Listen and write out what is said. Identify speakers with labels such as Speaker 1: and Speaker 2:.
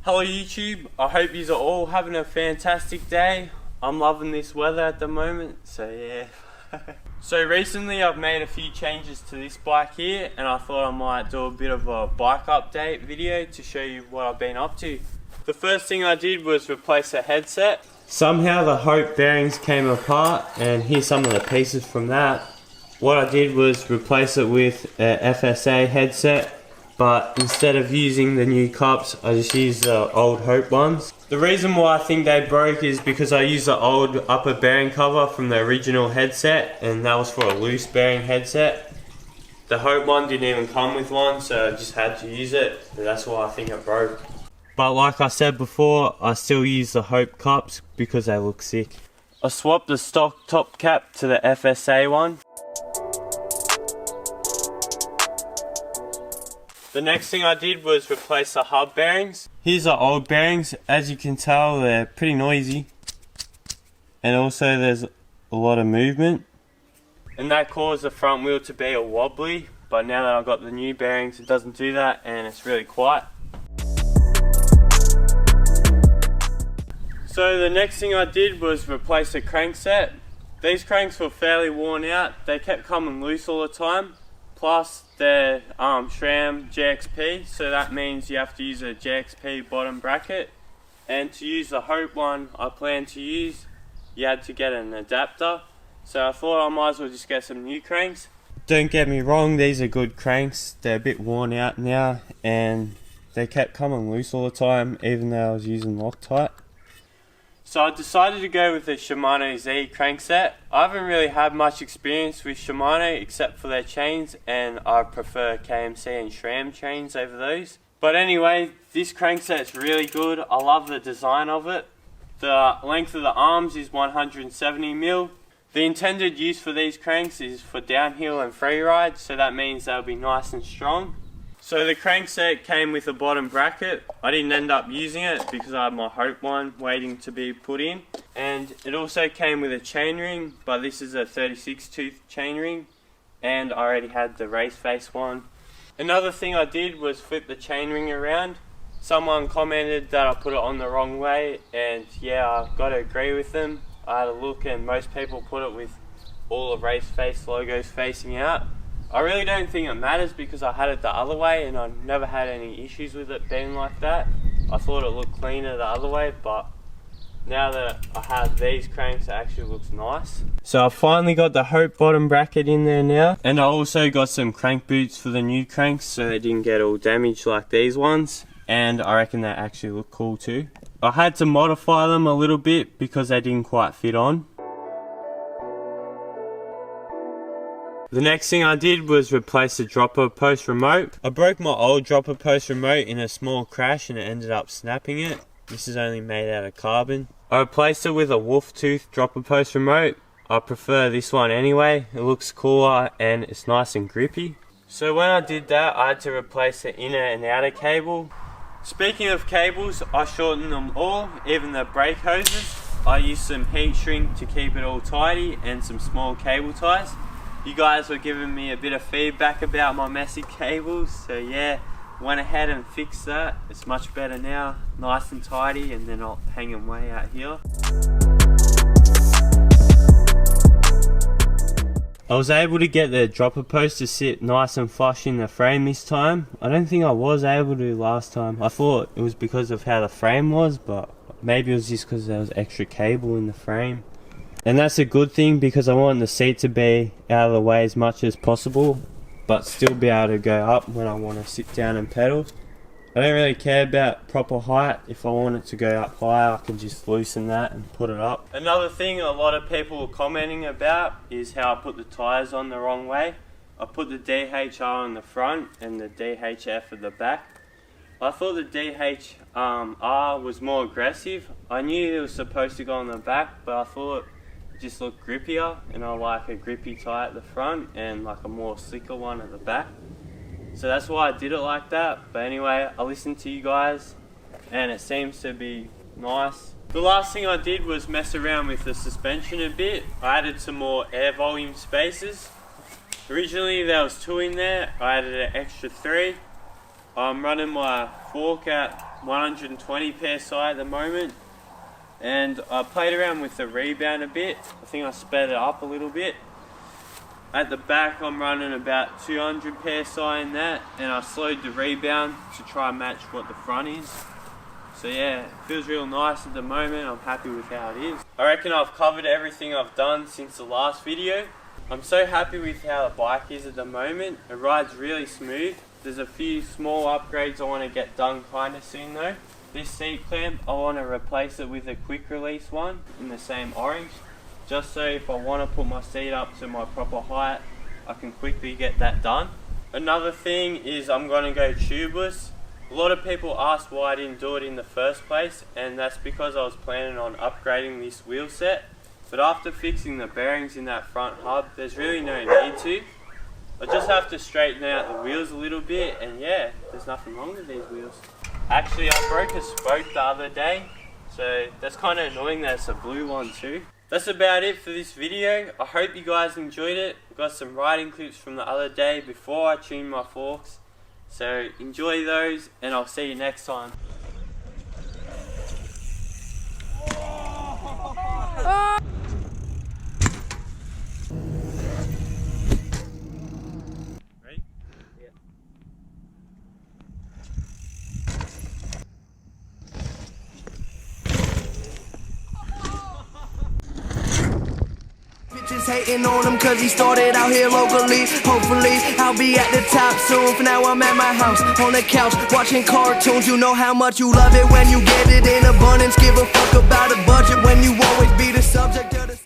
Speaker 1: Hello YouTube, I hope you are all having a fantastic day. I'm loving this weather at the moment, so yeah. So recently I've made a few changes to this bike here, and I thought I might do a bit of a bike update video to show you what I've been up to. The first thing I did was replace the headset. Somehow the Hope bearings came apart, and here's some of the pieces from that. What I did was replace it with a FSA headset, but instead of using the new cups, I just used the old Hope ones. The reason why I think they broke is because I used the old upper bearing cover from the original headset, and that was for a loose bearing headset. The Hope one didn't even come with one, so I just had to use it, and that's why I think it broke. But like I said before, I still use the Hope cups because they look sick. I swapped the stock top cap to the FSA one. The next thing I did was replace the hub bearings. Here's the old bearings. As you can tell, they're pretty noisy. And also there's a lot of movement. And that caused the front wheel to be all wobbly. But now that I've got the new bearings, it doesn't do that, and it's really quiet. So the next thing I did was replace the crankset. These cranks were fairly worn out. They kept coming loose all the time. Plus they're SRAM JXP, so that means you have to use a JXP bottom bracket. And to use the Hope one I plan to use, you had to get an adapter. So I thought I might as well just get some new cranks. Don't get me wrong, these are good cranks. They're a bit worn out now, and they kept coming loose all the time, even though I was using Loctite. So I decided to go with the Shimano Z crankset. I haven't really had much experience with Shimano except for their chains, and I prefer KMC and SRAM chains over those. But anyway, this crankset's really good. I love the design of it. The length of the arms is 170mm. The intended use for these cranks is for downhill and freeride, so that means they'll be nice and strong. So the crankset came with a bottom bracket. I didn't end up using it because I had my Hope one waiting to be put in. And it also came with a chainring, but this is a 36 tooth chainring, and I already had the race face one. Another thing I did was flip the chainring around. Someone commented that I put it on the wrong way, and yeah, I've got to agree with them. I had a look, and most people put it with all the race face logos facing out. I really don't think it matters because I had it the other way, and I never had any issues with it being like that. I thought it looked cleaner the other way, but now that I have these cranks, it actually looks nice. So I finally got the Hope bottom bracket in there now, and I also got some crank boots for the new cranks so they didn't get all damaged like these ones, and I reckon they actually look cool too. I had to modify them a little bit because they didn't quite fit on. The next thing I did was replace the dropper post remote. I broke my old dropper post remote in a small crash and it ended up snapping it. This is only made out of carbon. I replaced it with a wolf tooth dropper post remote. I prefer this one anyway. It looks cooler and it's nice and grippy. So when I did that, I had to replace the inner and outer cable. Speaking of cables, I shortened them all, even the brake hoses. I used some heat shrink to keep it all tidy and some small cable ties. You guys were giving me a bit of feedback about my messy cables, so yeah, went ahead and fixed that. It's much better now, nice and tidy, and they're not hanging way out here. I was able to get the dropper post to sit nice and flush in the frame this time. I don't think I was able to last time. I thought it was because of how the frame was, but maybe it was just because there was extra cable in the frame. And that's a good thing because I want the seat to be out of the way as much as possible, but still be able to go up when I want to sit down and pedal. I don't really care about proper height. If I want it to go up higher, I can just loosen that and put it up. Another thing a lot of people were commenting about is how I put the tyres on the wrong way. I put the DHR on the front and the DHF at the back. I thought the DHR was more aggressive. I knew it was supposed to go on the back, but I thought just look grippier, and I like a grippy tie at the front and like a more slicker one at the back. So that's why I did it like that. But anyway, I listened to you guys and it seems to be nice. The last thing I did was mess around with the suspension a bit. I added some more air volume spacers. Originally there was 2 in there, I added an extra 3. I'm running my fork at 120 psi at the moment, and I played around with the rebound a bit. I think I sped it up a little bit. At the back I'm running about 200 psi in that, and I slowed the rebound to try and match what the front is. So yeah, it feels real nice at the moment. I'm happy with how it is. I reckon I've covered everything I've done since the last video. I'm so happy with how the bike is at the moment. It rides really smooth. There's a few small upgrades I want to get done kind of soon though. This seat clamp, I want to replace it with a quick release one in the same orange, just so if I want to put my seat up to my proper height, I can quickly get that done. Another thing is I'm going to go tubeless. A lot of people ask why I didn't do it in the first place, and that's because I was planning on upgrading this wheel set. But after fixing the bearings in that front hub, there's really no need to. I just have to straighten out the wheels a little bit, and yeah, there's nothing wrong with these wheels. Actually, I broke a spoke the other day, so that's kind of annoying that it's a blue one too. That's about it for this video. I hope you guys enjoyed it. Got some riding clips from the other day before I tuned my forks. So enjoy those, and I'll see you next time. Ready? Yeah.
Speaker 2: Just hating on him cause he started out here locally. Hopefully I'll be at the top soon. For now I'm at my house on the couch watching cartoons. You know how much you love it when you get it in abundance. Give a fuck about a budget when you always be the subject of the